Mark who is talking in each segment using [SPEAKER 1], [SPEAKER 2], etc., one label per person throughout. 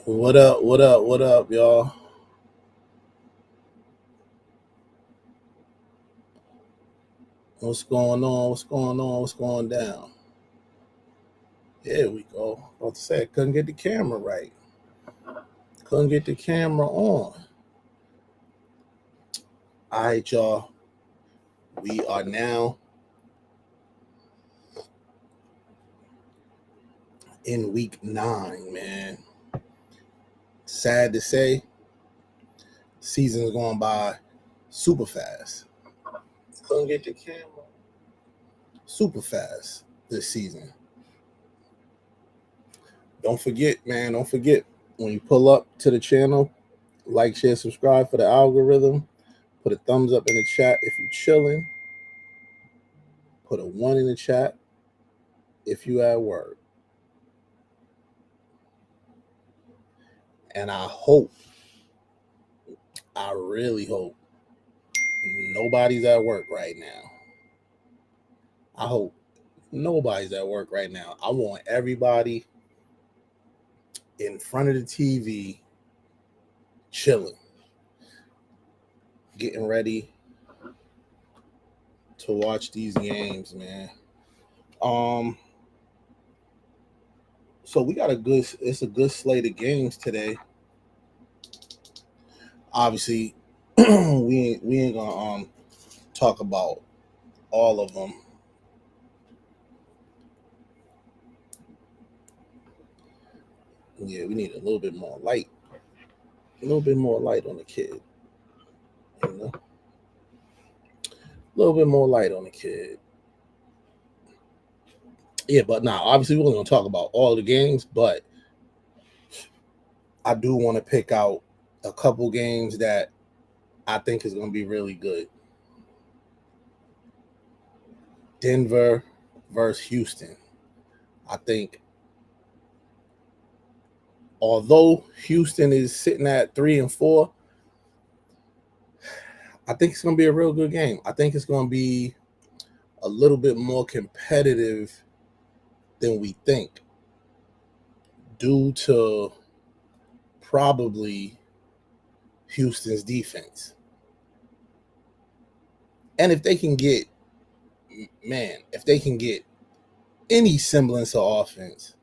[SPEAKER 1] What up? What up? What up, y'all? What's going on? What's going on? What's going down? Here we go. About to say I couldn't get the camera right. Couldn't get the camera on. All right, y'all. We are now in week 9, man. Sad to say, season's going by super fast. Couldn't get the camera super fast this season. Don't forget, man. Don't forget when you pull up to the channel, like, share, subscribe for the algorithm. Put a thumbs up in the chat if you're chilling. Put a 1 in the chat if you at work. And I really hope nobody's at work right now. I hope nobody's at work right now. I want everybody in front of the TV chilling, getting ready to watch these games, man. Um, so we got it's a good slate of games today. Obviously, we ain't gonna talk about all of them. Yeah, we need a little bit more light, a little bit more light on the kid, you know, a little bit more light on the kid. Yeah, but now obviously we're going to talk about all the games, but I do want to pick out a couple games that I think is going to be really good. Denver versus Houston. I think although Houston is sitting at 3-4, I think it's going to be a real good game. I think it's going to be a little bit more competitive than we think due to probably Houston's defense. And if they can get, man, if they can get any semblance of offense,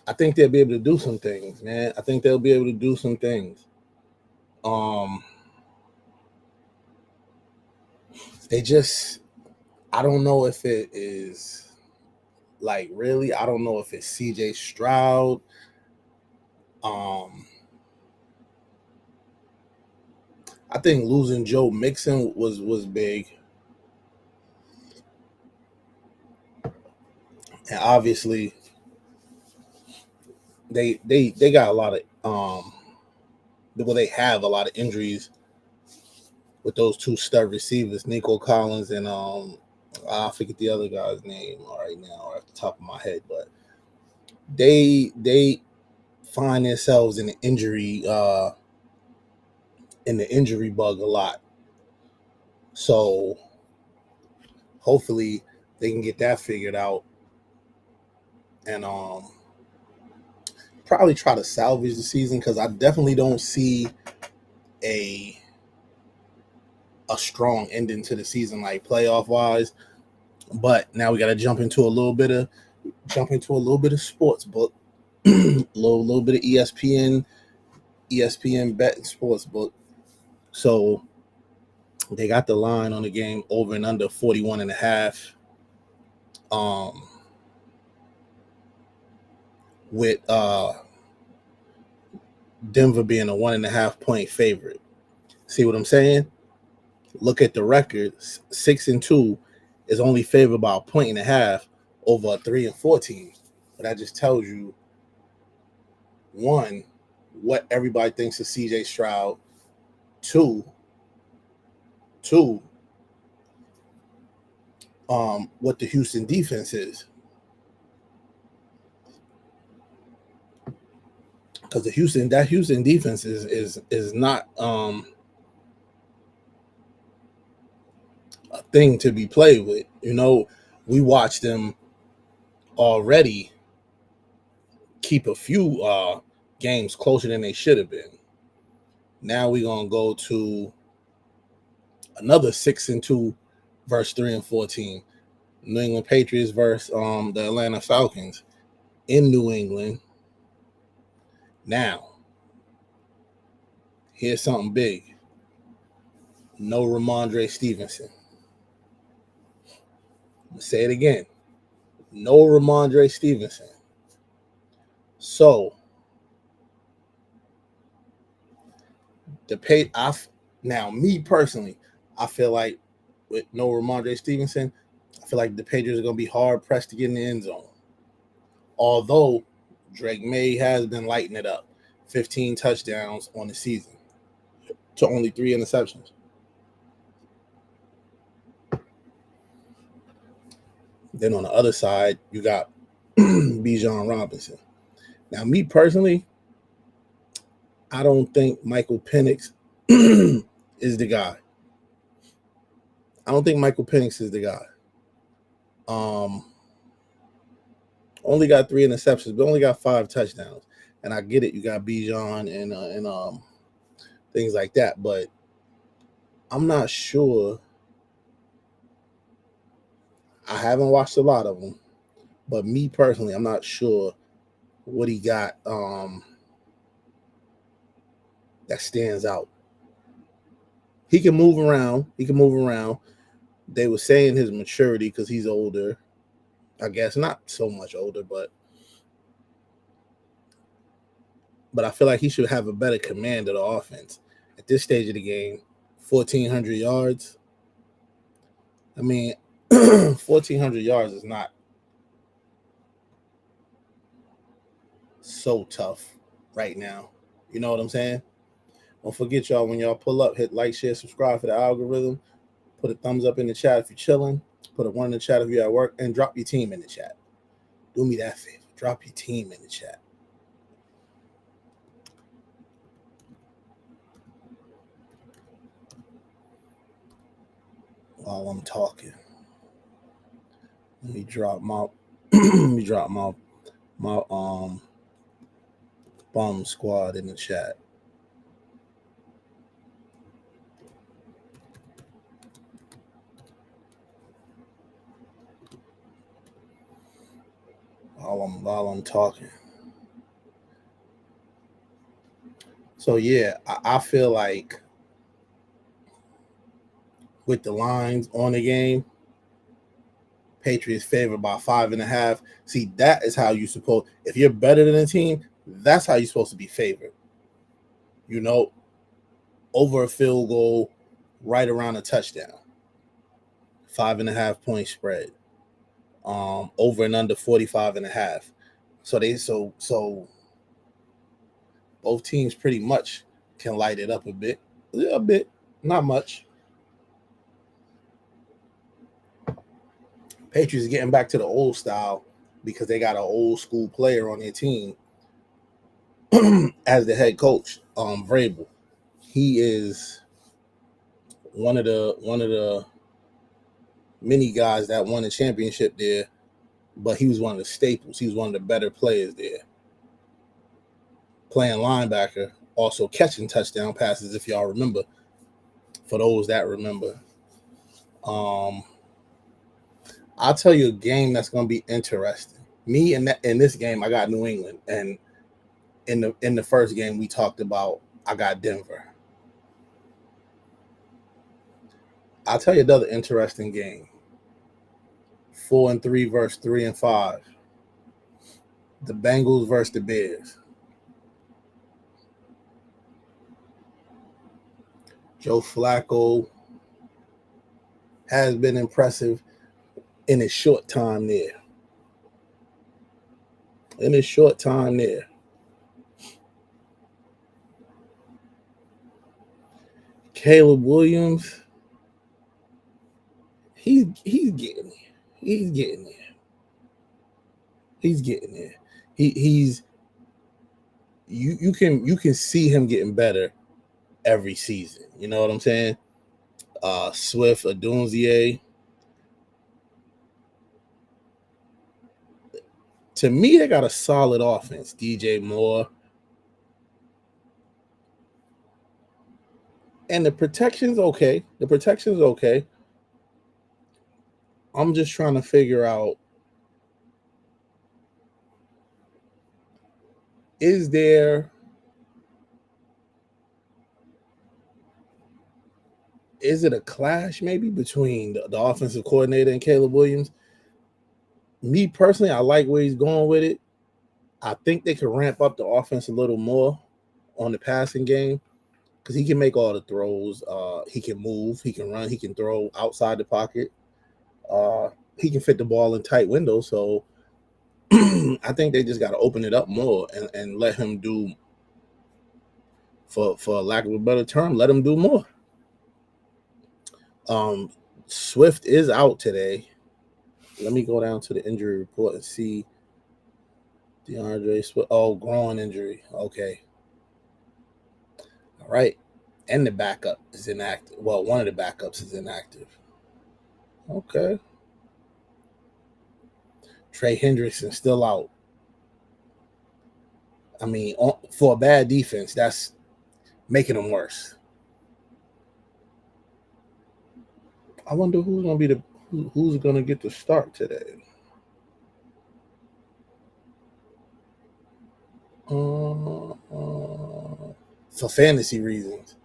[SPEAKER 1] I think they'll be able to do some things, man. I think they'll be able to do some things. Um, they just, I don't know if it is like really. I don't know if it's C.J. Stroud. Um, I think losing Joe Mixon was big, and obviously they got a lot of well, they have a lot of injuries with those two stud receivers, Nico Collins and I forget the other guy's name right now off the top of my head, but they find themselves in the injury bug a lot. So hopefully they can get that figured out and probably try to salvage the season because I definitely don't see a strong ending to the season like playoff wise. But now we got to jump into a little bit of sports book, little bit of ESPN bet and sports book. So they got the line on the game over and under 41 and a half. Um, with Denver being a 1.5 point favorite. See what I'm saying? Look at the record. 6-2 is only favored by a point and a half over a 3-4 team. But that just tells you one, what everybody thinks of CJ Stroud. Two, two, what the Houston defense is. Because that Houston defense is not a thing to be played with. You know, we watched them already keep a few games closer than they should have been. Now we're gonna go to another 6-2 versus 3-14. New England Patriots versus the Atlanta Falcons in New England. Now, here's something big. No Ramondre Stevenson. I'm gonna say it again. No Ramondre Stevenson. So now me personally, I feel like with no Ramondre Stevenson, I feel like the Patriots are gonna be hard pressed to get in the end zone. Although Drake May has been lighting it up. 15 touchdowns on the season to only 3 interceptions. Then on the other side, you got Bijan Robinson. Now, me personally, I don't think Michael Penix is the guy. I don't think Michael Penix is the guy. Only got 3 interceptions, but only got 5 touchdowns. And I get it, you got Bijan and things like that, but I'm not sure. I haven't watched a lot of them, but me personally, I'm not sure what he got that stands out. He can move around. They were saying his maturity because he's older. I guess not so much older, but I feel like he should have a better command of the offense. At this stage of the game, 1,400 yards. I mean, 1,400 yards is not so tough right now. You know what I'm saying? Don't forget, y'all, when y'all pull up, hit like, share, subscribe for the algorithm. Put a thumbs up in the chat if you're chilling. Put a 1 in the chat if you're at work. And drop your team in the chat. Do me that favor. Drop your team in the chat. While I'm talking, let me drop my bomb squad in the chat. While I'm talking. So yeah, I feel like with the lines on the game, Patriots favored by 5.5. See, that is how you supposed. If you're better than a team, that's how you're supposed to be favored. You know, over a field goal, right around a touchdown. 5.5 point spread. Over and under 45.5. So both teams pretty much can light it up a bit, not much. Patriots getting back to the old style because they got an old school player on their team as the head coach, Vrabel. He is one of the many guys that won a championship there, but he was one of the staples. He was one of the better players there. Playing linebacker, also catching touchdown passes, if y'all remember. For those that remember. I'll tell you a game that's going to be interesting. Me in this game, I got New England, and in the first game we talked about, I got Denver. I'll tell you another interesting game. 4-3 versus 3-5. The Bengals versus the Bears. Joe Flacco has been impressive in his short time there. Caleb Williams, he's getting there. He's getting there. He's you can see him getting better every season. You know what I'm saying? Swift, Adunzie. To me, they got a solid offense. DJ Moore. And the protection's okay. I'm just trying to figure out, is it a clash maybe between the offensive coordinator and Caleb Williams? Me personally, I like where he's going with it. I think they can ramp up the offense a little more on the passing game because he can make all the throws. He can move, he can run, he can throw outside the pocket. He can fit the ball in tight windows. So I think they just got to open it up more and let him do, for lack of a better term, let him do more. Swift is out today. Let me go down to the injury report and see. DeAndre Swift. Oh, groin injury. Okay. All right. And the backup is inactive. Well, one of the backups is inactive. Okay. Trey Hendrickson still out. I mean, for a bad defense, that's making them worse. I wonder who's going to get the start today. For fantasy reasons,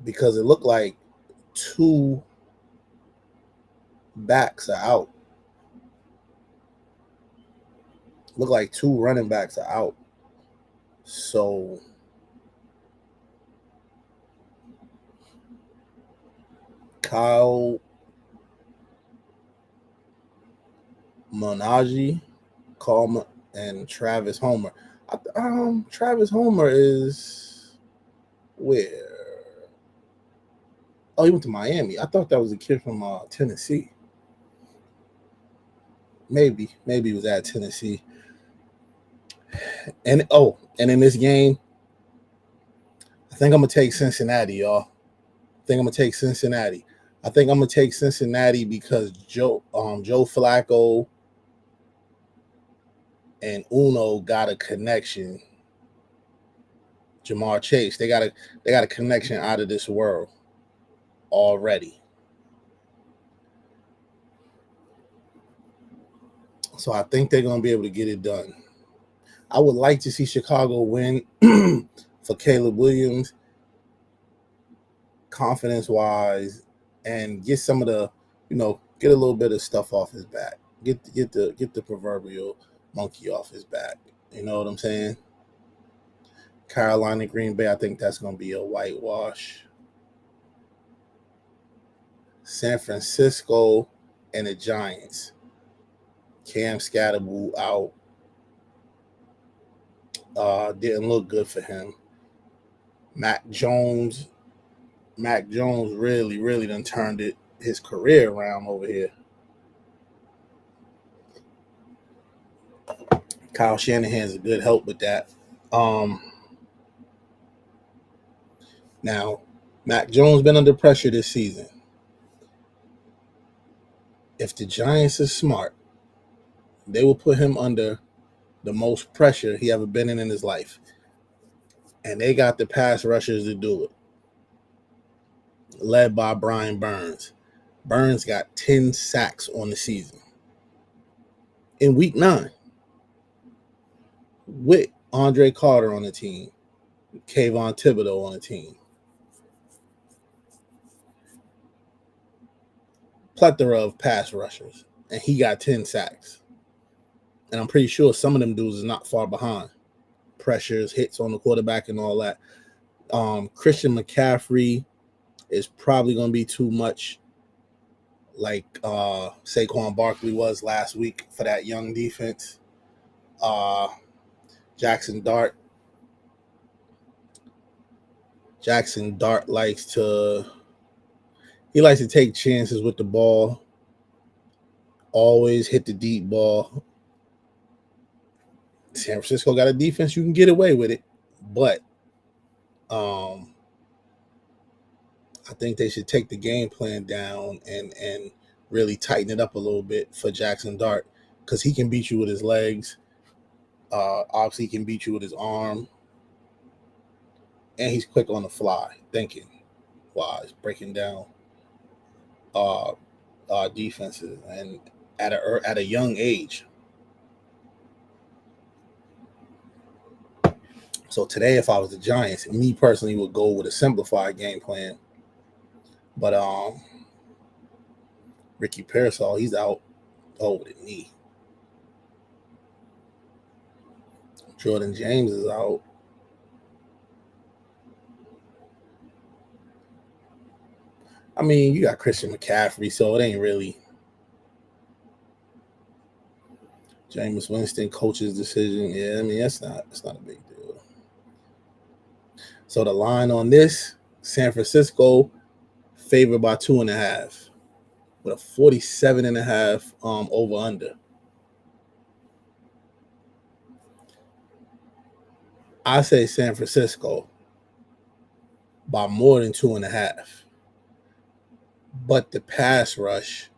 [SPEAKER 1] because it looked like 2 backs are out. Look like 2 running backs are out. So Kyle Menage, and Travis Homer. Travis Homer is where? Oh, he went to Miami. I thought that was a kid from Tennessee. Maybe he was at Tennessee. And in this game, I think I'm gonna take Cincinnati, y'all. I think I'm gonna take Cincinnati because Joe Flacco and Uno got a connection. Jamar Chase, they got a connection out of this world already. So I think they're gonna be able to get it done. I would like to see Chicago win for Caleb Williams, confidence-wise, and get some of the, get a little bit of stuff off his back. Get the proverbial monkey off his back. You know what I'm saying? Carolina, Green Bay, I think that's going to be a whitewash. San Francisco and the Giants. Cam Scatterboo out. Didn't look good for him. Mac Jones really, really done turned his career around over here. Kyle Shanahan's a good help with that. Now, Mac Jones been under pressure this season. If the Giants are smart, they will put him under the most pressure he ever been in his life. And they got the pass rushers to do it. Led by Brian Burns. Burns got 10 sacks on the season. In week 9. With Andre Carter on the team. Kayvon Thibodeau on the team. Plethora of pass rushers. And he got 10 sacks. And I'm pretty sure some of them dudes is not far behind. Pressures, hits on the quarterback and all that. Christian McCaffrey is probably going to be too much like Saquon Barkley was last week for that young defense. Jackson Dart likes to take chances with the ball. Always hit the deep ball. San Francisco got a defense, you can get away with it, but I think they should take the game plan down and really tighten it up a little bit for Jackson Dart because he can beat you with his legs. Obviously, he can beat you with his arm. And he's quick on the fly, thinking wise, breaking down defenses, and at a young age. So today, if I was the Giants, me personally would go with a simplified game plan. But Ricky Pearsall, he's out with a knee. Jordan James is out. I mean, you got Christian McCaffrey, so it ain't really. Jameis Winston, coach's decision. Yeah, I mean, it's not a big deal. So the line on this, San Francisco favored by 2.5 with a 47.5 over under. I say San Francisco by more than 2.5. But the pass rush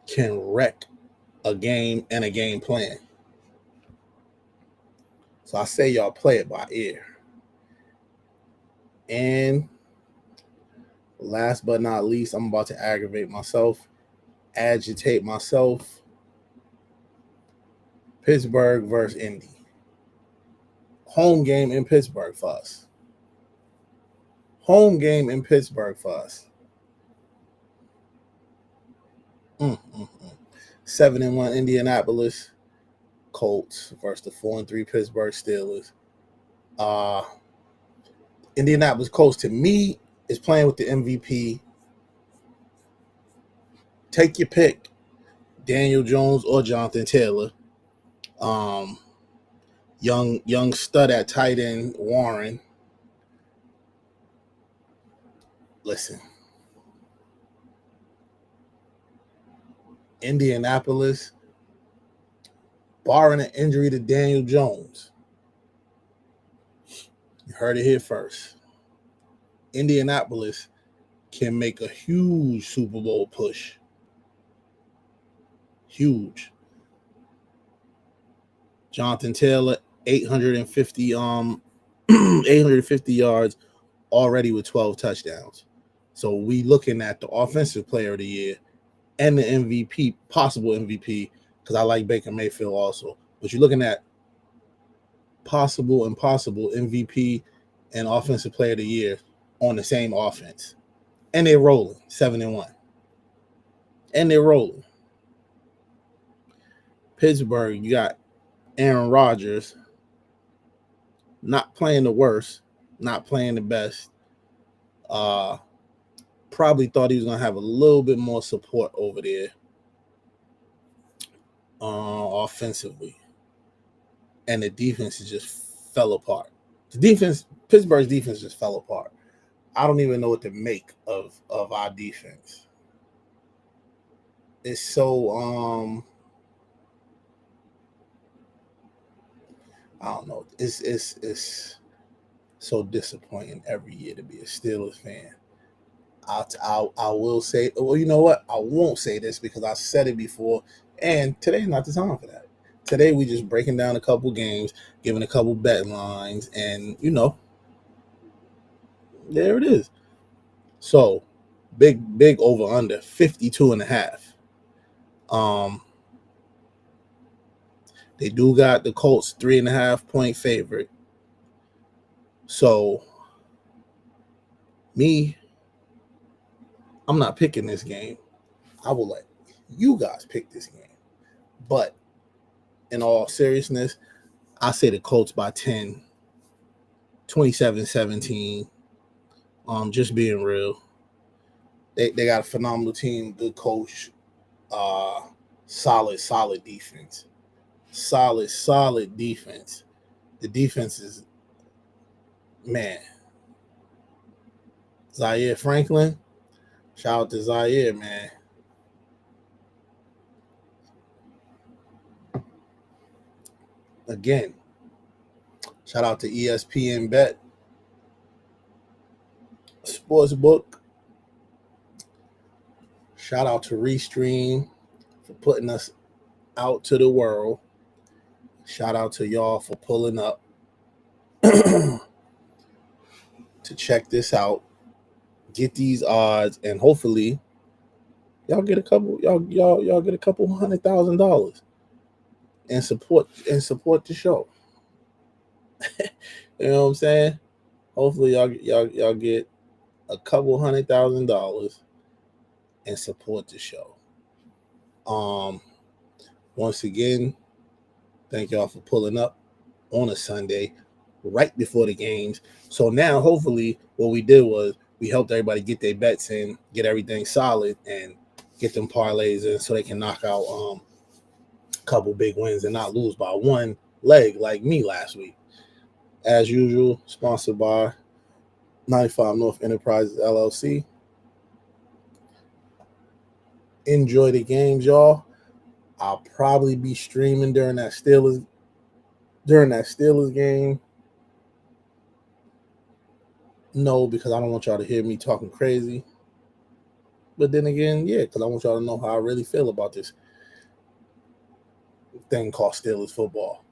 [SPEAKER 1] can wreck a game and a game plan. So I say y'all play it by ear. And last but not least, I'm about to agitate myself. Pittsburgh versus Indy. Home game in Pittsburgh for us. 7-1 Indianapolis Colts versus the 4-3 Pittsburgh Steelers. Indianapolis Colts, to me, is playing with the MVP. Take your pick, Daniel Jones or Jonathan Taylor. Young stud at tight end, Warren. Listen, Indianapolis, barring an injury to Daniel Jones, you heard it here first. Indianapolis can make a huge Super Bowl push. Huge. Jonathan Taylor, 850 yards already with 12 touchdowns. So we looking at the offensive player of the year and the MVP, possible MVP, because I like Baker Mayfield also. But you're looking at possible MVP and offensive player of the year on the same offense. And they're rolling 7-1. And they're rolling. Pittsburgh, you got Aaron Rodgers not playing the worst, not playing the best. Probably thought he was going to have a little bit more support over there offensively. And the defense just fell apart. Pittsburgh's defense just fell apart. I don't even know what to make of our defense. It's so I don't know. It's so disappointing every year to be a Steelers fan. I will say, well, you know what? I won't say this because I said it before, and today's not the time for that. Today we just breaking down a couple games, giving a couple bet lines, and there it is. So big over under 52.5. They do got the Colts 3.5 point favorite. So I'm not picking this game. I will let you guys pick this game. But in all seriousness, I say the Colts by 10, 27-17. Just being real. They got a phenomenal team, good coach, solid defense. Solid defense. The defense is, man. Zaire Franklin, shout out to Zaire, man. Again, shout out to ESPN Bet Sportsbook. Shout out to Restream. for putting us out to the world. Shout out to y'all for pulling up to check this out, get these odds, and hopefully y'all get a couple y'all get a couple $100,000 and support the show. You know what I'm saying? Hopefully y'all get a couple $100,000 and support the show. Once again, thank y'all for pulling up on a Sunday right before the games. So now hopefully what we did was we helped everybody get their bets in, get everything solid, and get them parlays in so they can knock out a couple big wins and not lose by one leg like me last week. As usual, sponsored by 95 North Enterprises LLC. Enjoy the games, y'all. I'll probably be streaming during that Steelers game. No, because I don't want y'all to hear me talking crazy. But then again, yeah, because I want y'all to know how I really feel about this thing called Steelers football.